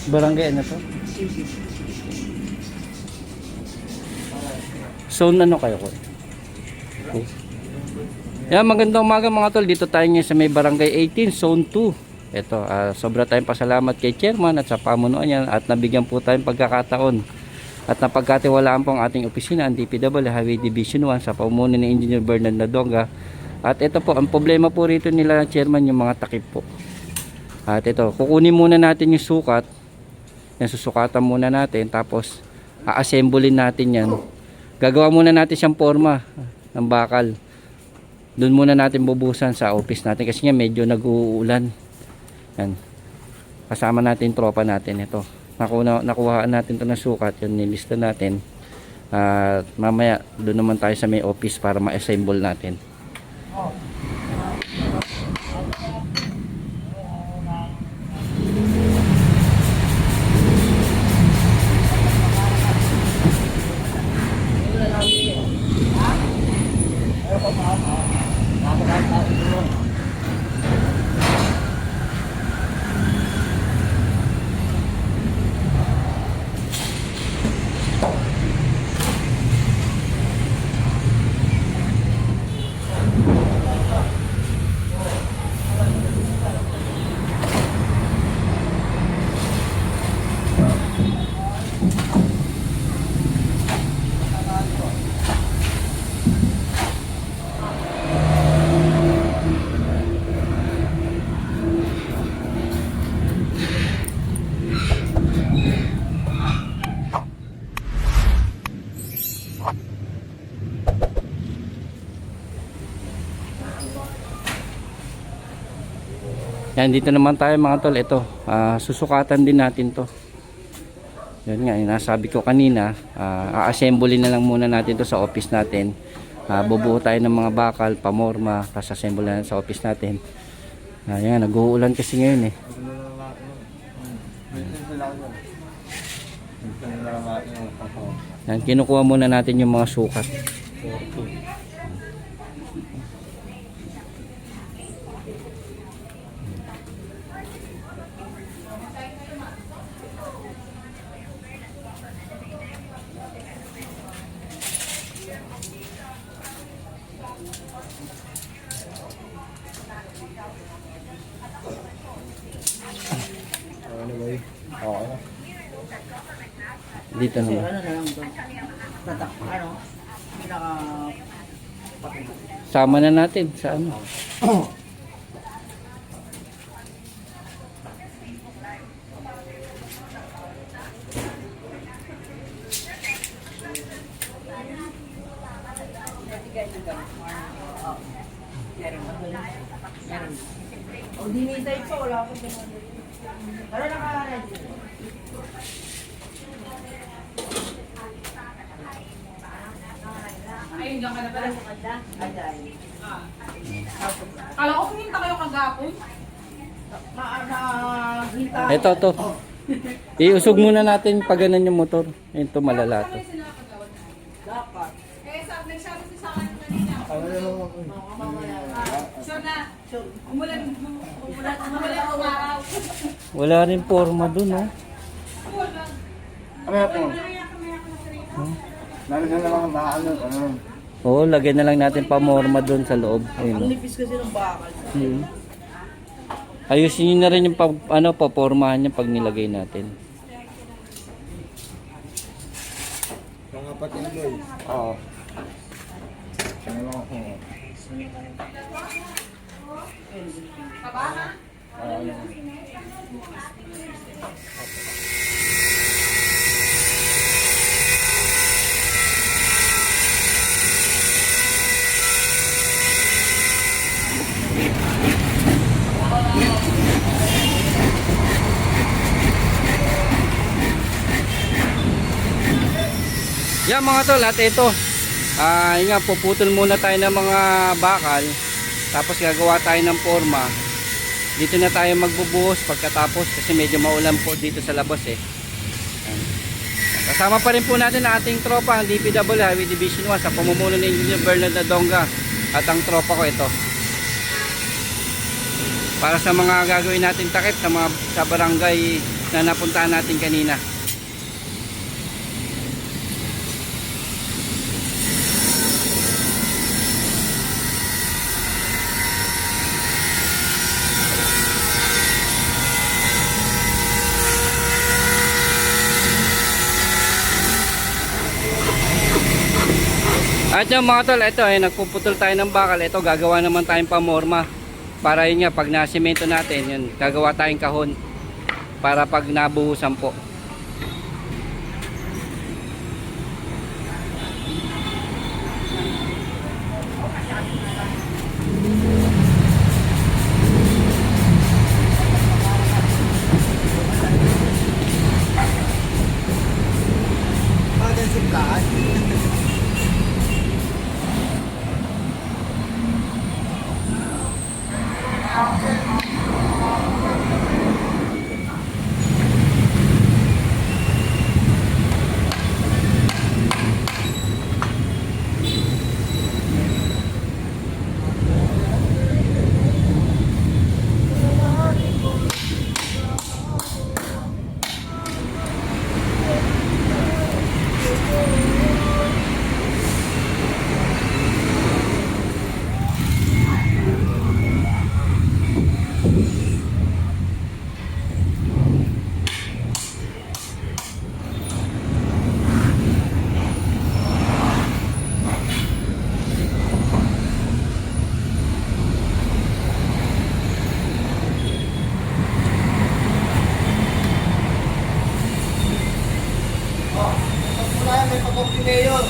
Barangay ano to? Zone ano kayo ko? Okay. Yan, magandang umaga mga tol. Dito tayo ngayon sa may Barangay 18, Zone 2. Ito, sobra tayong pasalamat kay Chairman at sa pamunuan niya at nabigyan po tayong pagkakataon at napagkatiwalaan po ang ating opisina, ang DPW Highway Division 1 sa pamumuno ni Engineer Bernard Nadonga. At ito po, ang problema po rito nila Chairman, yung mga takip po. At ito, kukunin muna natin yung sukat. Yan, susukatan muna natin, tapos a-assemblein natin yan. Gagawa muna natin siyang forma ng bakal. Doon muna natin bubusan sa office natin kasi nga medyo nag-uulan. Yan. Kasama natin tropa natin ito. Nakuhaan natin 'to na sukat, yun nilista natin. At mamaya doon naman tayo sa may office para ma-assemble natin. Yan, dito naman tayo mga tol. Ito, susukatan din natin to. Yan nga, yung nasabi ko kanina, a-assembly na lang muna natin to sa office natin. Bubuo tayo ng mga bakal, pamorma, tapos assemble na sa office natin. Yan, nag-uulan kasi ngayon eh. Yan, kinukuha muna natin yung mga sukat. Dito naman. Ano na lang ito? Tatak, ano? Pinaka... Sama na natin sa ano. O, dinitay pa, wala akong gano'n. Pero naka-ready. Ayun, diyan ka na pala. Aday. Kala ko pumunta kayo kagapon. Nakita. Ito to. Iusog muna natin pag ganun yung motor. Ito malala to. Dapat. Eh, nagsabi si sa akin kanina. Sure na. Umulan ang araw. Wala rin forma dun, oh. Ano po? Lalo na lang maano. Oo, lagyan na lang natin pamorma dun sa loob. Ang Ayun, oh. nipis kasi ng bakal. Ayusin nyo na rin yung papormahan niya pag nilagay natin. Mga patiloy. Oo. Ano lang ako. Yan mga tol, at ito. Yun nga, puputol muna tayo ng mga bakal. Tapos gagawa tayo ng forma. Dito na tayo magbubuhos pagkatapos kasi medyo maulan po dito sa labas eh. Yan. Kasama pa rin po natin ang ating tropa, ang DPW Highway Division 1 sa pamumuno ni Engineer Bernard Nadonga at ang tropa ko ito. Para sa mga gagawin nating takip sa barangay na napuntahan natin kanina. At yung mga tol, ito ay nagpuputol tayo ng bakal. Ito gagawa naman tayong pamorma. Para yun nga, pag nasimento natin, yun, gagawa tayong kahon. Para pag nabuhusan po. Bagay simkaan. Wala, may pag-opti mayor.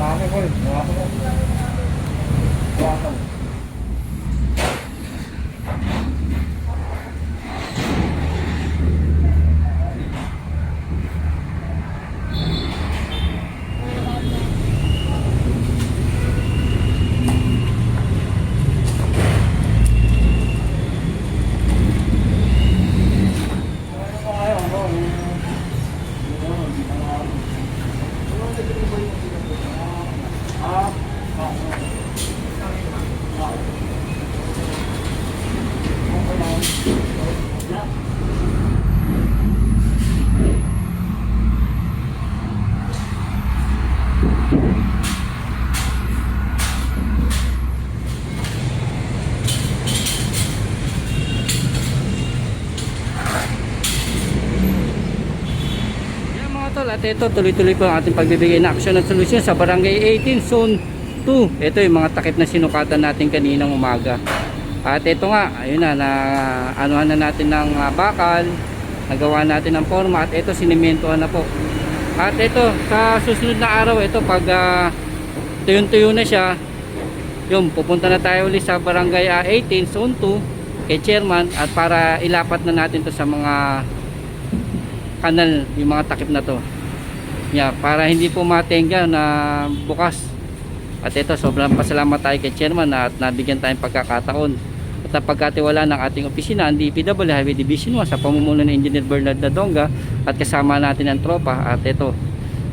Dami ko eh. Wakal. At ito, tuloy-tuloy po ang ating pagbibigay na aksyon at solusyon sa Barangay 18 Zone 2. Ito yung mga takip na sinukatan natin kaninang umaga. At ito nga, ayun na anuhan na natin ng bakal, nagawa natin ng forma, at ito sinimentohan na po. At ito, sa susunod na araw, ito pag tuyo-tuyo na siya, yun, pupunta na tayo ulit sa Barangay 18 Zone 2 kay Chairman, at para ilapat na natin to sa mga kanal, yung mga takip na to. Yeah, para hindi po matengga na bukas. At ito, sobrang pasalamat tayo kay Chairman at nabigyan tayong pagkakataon. At at ang pagkatiwala ng ating opisina ang DPW Highway Division 1 sa pamumuno ni Engineer Bernard Dadonga at kasama natin ang tropa. At ito,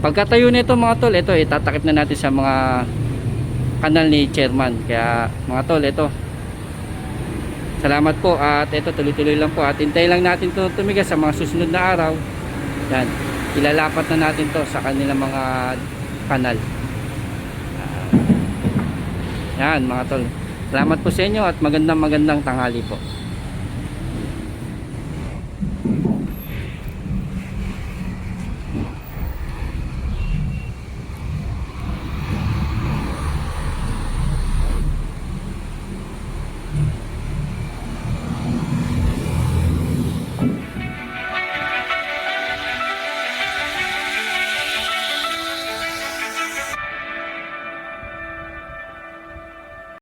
pagkatayo nito mga tol, ito itatakip na natin sa mga kanal ni chairman. Kaya mga tol, ito, salamat po at ito tuloy-tuloy lang po at hintayin lang natin ito tumigas sa mga susunod na araw. Yan, ilalapat na natin to sa kanilang mga kanal. Yan mga tol, salamat po sa inyo at magandang tanghali po.